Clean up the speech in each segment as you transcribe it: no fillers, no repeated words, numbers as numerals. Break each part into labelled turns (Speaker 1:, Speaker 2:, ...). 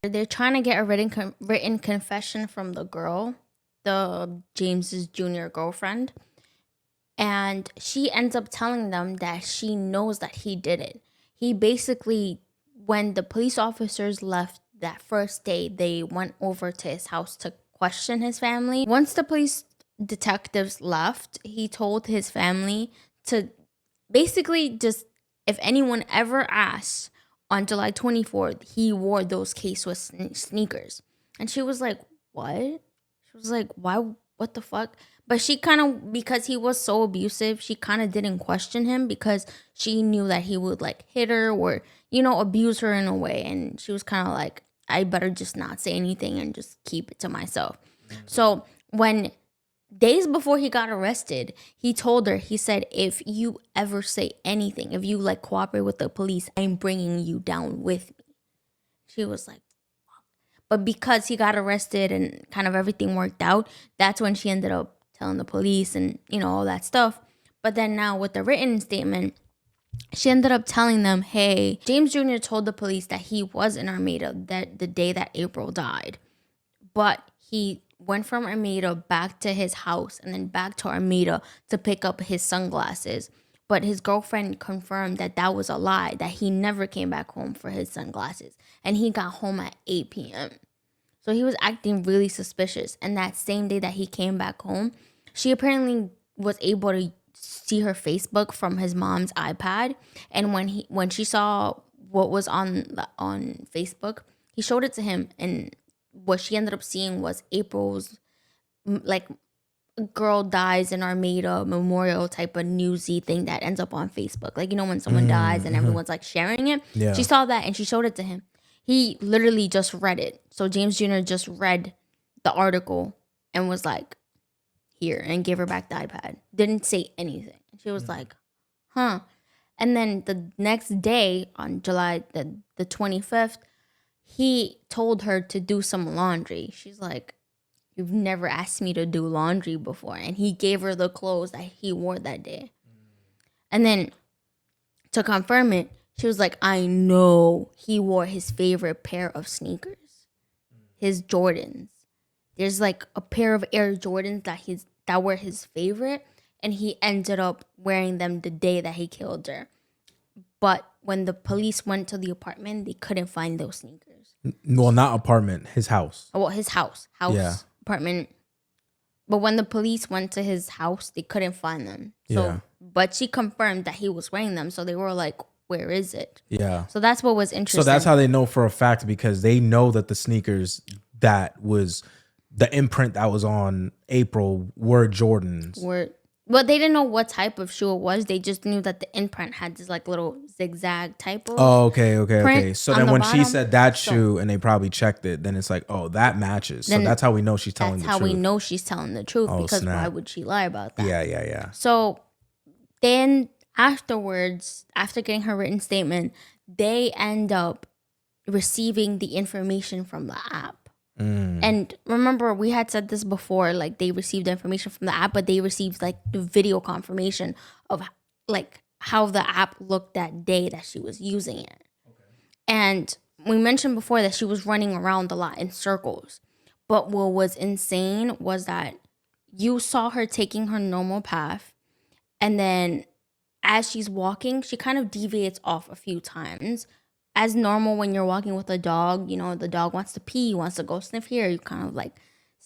Speaker 1: They're trying to get a written confession from the girl, the James's junior girlfriend. And she ends up telling them that she knows that he did it. He basically, when the police officers left that first day, they went over to his house to question his family. Once the police detectives left, he told his family to basically just, if anyone ever asks, on July 24th, he wore those K-Swiss sneakers. And she was like, what? She was like, why? What the fuck? But she kind of, because he was so abusive, she kind of didn't question him because she knew that he would like hit her or, abuse her in a way. And she was kind of like, I better just not say anything and just keep it to myself. So when days before he got arrested, he told her, he said, if you ever say anything, if you like cooperate with the police, I'm bringing you down with me. She was like, fuck. But because he got arrested and kind of everything worked out, that's when she ended up telling the police and, all that stuff. But then now with the written statement, she ended up telling them, hey, James Jr. told the police that he was in Armada that the day that April died. But he went from Armada back to his house and then back to Armada to pick up his sunglasses. But his girlfriend confirmed that that was a lie, that he never came back home for his sunglasses. And he got home at 8 p.m. So he was acting really suspicious. And that same day that he came back home, she apparently was able to see her Facebook from his mom's iPad. And when she saw what was on Facebook, he showed it to him. And what she ended up seeing was April's, like, girl dies in Armada memorial type of newsy thing that ends up on Facebook. Like, when someone dies and everyone's like sharing it. Yeah. She saw that and she showed it to him. He literally just read it. So James Jr. just read the article and was like, here, and gave her back the iPad. Didn't say anything. She was like, huh. And then the next day on July the 25th, he told her to do some laundry. She's like, you've never asked me to do laundry before. And he gave her the clothes that he wore that day. And then to confirm it, she was like, I know he wore his favorite pair of sneakers, his Jordans. There's like a pair of Air Jordans that were his favorite, and he ended up wearing them the day that he killed her. But when the police went to the apartment, they couldn't find those sneakers.
Speaker 2: Well, not apartment, his house.
Speaker 1: Well, his house, yeah. Apartment. But when the police went to his house, they couldn't find them. So, yeah. But she confirmed that he was wearing them, so they were like, where is it? Yeah. So that's what was interesting.
Speaker 2: So that's how they know for a fact, because they know that the sneakers that was the imprint that was on April were Jordans.
Speaker 1: Well, they didn't know what type of shoe it was. They just knew that the imprint had this like little zigzag type of.
Speaker 2: Oh, okay. So then when she said that shoe and they probably checked it, then it's like, oh, that matches. So that's how we know she's telling the truth.
Speaker 1: That's how we know she's telling the truth, because snap. Why would she lie about that?
Speaker 2: Yeah.
Speaker 1: So then afterwards, after getting her written statement, they end up receiving the information from the app. And remember, we had said this before, like they received the information from the app, but they received like the video confirmation of like how the app looked that day that she was using it. Okay. And we mentioned before that she was running around a lot in circles. But what was insane was that you saw her taking her normal path, and then as she's walking, she kind of deviates off a few times. As normal when you're walking with a dog, the dog wants to pee, wants to go sniff here, you kind of like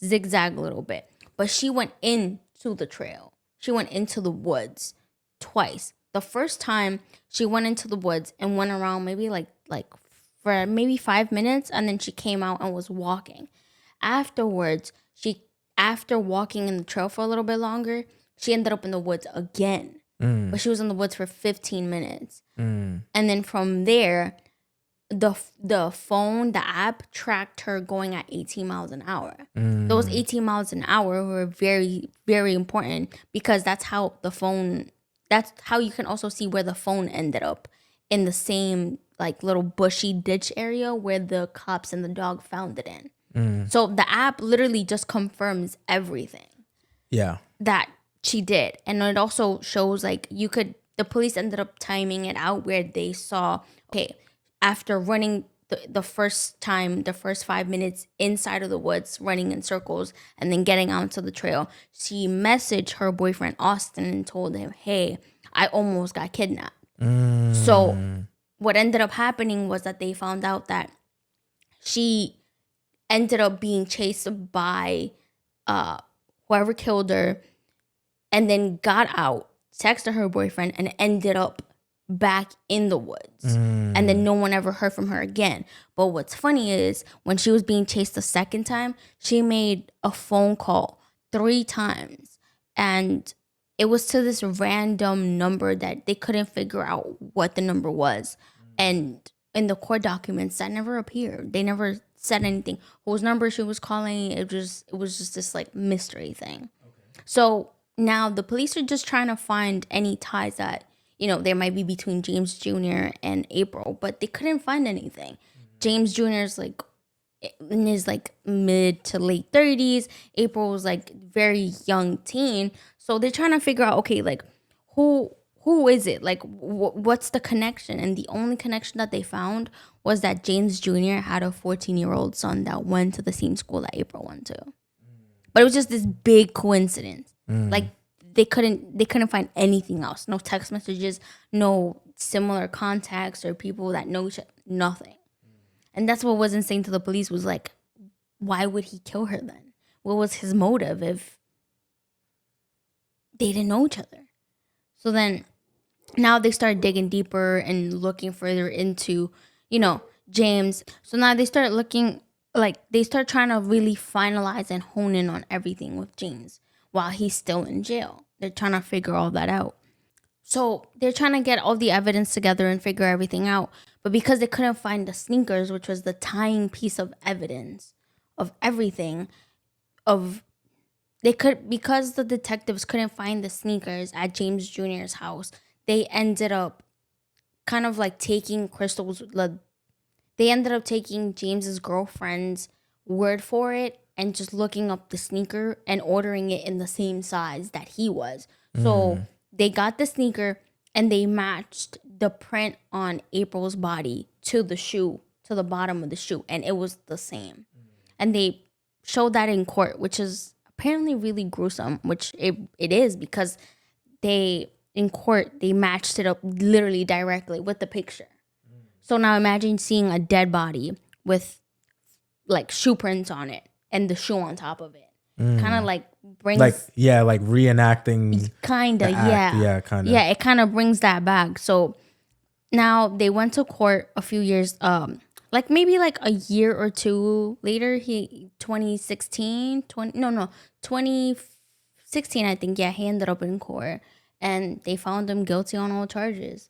Speaker 1: zigzag a little bit. But she went into the trail. She went into the woods twice. The first time she went into the woods and went around maybe like for maybe 5 minutes, and then she came out and was walking. Afterwards, after walking in the trail for a little bit longer, she ended up in the woods again. But she was in the woods for 15 minutes. And then from there, the phone, the app tracked her going at 18 miles an hour. Those 18 miles an hour were very, very important, because that's how you can also see where the phone ended up, in the same like little bushy ditch area where the cops and the dog found it in. So the app literally just confirms everything. Yeah. That she did. And it also shows like the police ended up timing it out where they saw, okay, after running the first 5 minutes inside of the woods, running in circles, and then getting onto the trail, she messaged her boyfriend Austin and told him, "Hey, I almost got kidnapped." So what ended up happening was that they found out that she ended up being chased by whoever killed her, and then got out, texted her boyfriend, and ended up back in the woods. And then no one ever heard from her again. But what's funny is when she was being chased the second time, she made a phone call 3 times. And it was to this random number that they couldn't figure out what the number was. And in the court documents, that never appeared. They never said anything. Whose number she was calling, it was just this like mystery thing. Okay. So now the police are just trying to find any ties that, there might be between James Jr. and April, but they couldn't find anything. James Jr. is like in his like mid to late 30s. April was like very young teen. So they're trying to figure out, okay, like who is it? Like what's the connection? And the only connection that they found was that James Jr. had a 14-year-old son that went to the same school that April went to. But it was just this big coincidence. Like they couldn't find anything else. No text messages, no similar contacts or people that know each other, nothing. And that's what was insane to the police, was like, why would he kill her then? What was his motive if they didn't know each other? So then now they start digging deeper and looking further into, James. So now they start looking, like they start trying to really finalize and hone in on everything with James while he's still in jail. They're trying to figure all that out. So they're trying to get all the evidence together and figure everything out. But because they couldn't find the sneakers, which was the tying piece of evidence of everything, because the detectives couldn't find the sneakers at James Jr.'s house, they ended up kind of like taking they ended up taking James's girlfriend's word for it and just looking up the sneaker and ordering it in the same size that he was. So they got the sneaker and they matched the print on April's body to the shoe, to the bottom of the shoe, and it was the same. And they showed that in court, which is apparently really gruesome, which it is, because in court they matched it up literally directly with the picture. So now imagine seeing a dead body with like shoe prints on it and the shoe on top of it. Kind of like brings
Speaker 2: like reenacting
Speaker 1: kind of it kind of brings that back. So now they went to court a few years like maybe like a year or two later, 2016 I think, he ended up in court and they found him guilty on all charges.